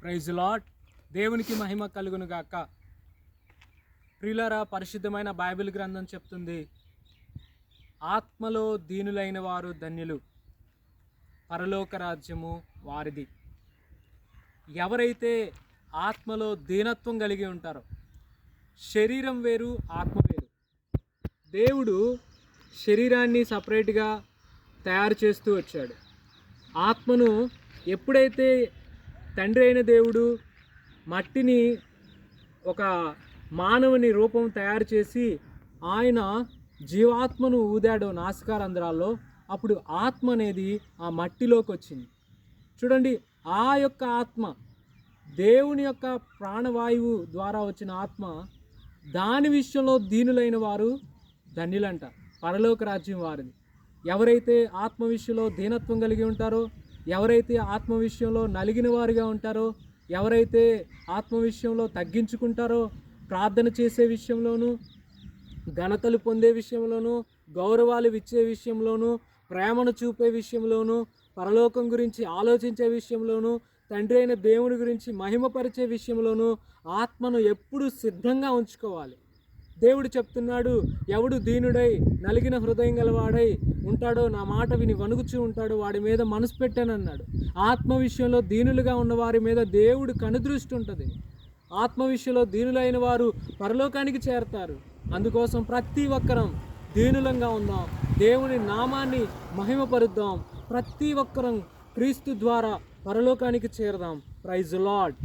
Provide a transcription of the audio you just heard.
Praise lord. దేవునికి మహిమ కలుగును గాక. ప్రియులారా, పరిశుద్ధమైన బైబిల్ గ్రంథం చెప్తుంది, ఆత్మలో దీనులైన వారు ధన్యులు, పరలోక రాజ్యము వారిది. ఎవరైతే ఆత్మలో దీనత్వం కలిగి ఉంటారో, శరీరం వేరు ఆత్మ వేరు. దేవుడు శరీరాన్ని సపరేట్గా తయారు చేస్తూ వచ్చాడు. ఆత్మను ఎప్పుడైతే తండ్రి అయిన దేవుడు మట్టిని ఒక మానవుని రూపం తయారు చేసి ఆయన జీవాత్మను ఊదాడు నాసికారంధ్రాల్లో, అప్పుడు ఆత్మ అనేది ఆ మట్టిలోకి వచ్చింది. చూడండి, ఆ యొక్క ఆత్మ దేవుని యొక్క ప్రాణవాయువు ద్వారా వచ్చిన ఆత్మ, దాని విషయంలో దీనులైన వారు ధన్యులంట, పరలోక రాజ్యం వారిది. ఎవరైతే ఆత్మ విషయంలో దీనత్వం కలిగి ఉంటారో, ఎవరైతే ఆత్మ విషయంలో నలిగిన వారిగా ఉంటారో, ఎవరైతే ఆత్మ విషయంలో తగ్గించుకుంటారో, ప్రార్థన చేసే విషయంలోనూ, ఘనతలు పొందే విషయంలోనూ, గౌరవాలు ఇచ్చే విషయంలోనూ, ప్రేమను చూపే విషయంలోనూ, పరలోకం గురించి ఆలోచించే విషయంలోనూ, తండ్రి అయిన దేవుని గురించి మహిమపరిచే విషయంలోనూ ఆత్మను ఎప్పుడూ సిద్ధంగా ఉంచుకోవాలి. దేవుడు చెప్తున్నాడు, ఎవడు దీనుడై నలిగిన హృదయం గలవాడై ఉంటాడో, నా మాట విని వణుకుచూ ఉంటాడో, వాడి మీద మనసు పెట్టానన్నాడు. ఆత్మ విషయంలో దీనులుగా ఉన్న వారి మీద దేవుడు కనుదృష్టి ఉంటుంది. ఆత్మ విషయంలో దీనులైన వారు పరలోకానికి చేరతారు. అందుకోసం ప్రతి ఒక్కరం దీనులంగా ఉందాం, దేవుని నామాన్ని మహిమపరుద్దాం, ప్రతి ఒక్కరం క్రీస్తు ద్వారా పరలోకానికి చేరదాం. Praise lord.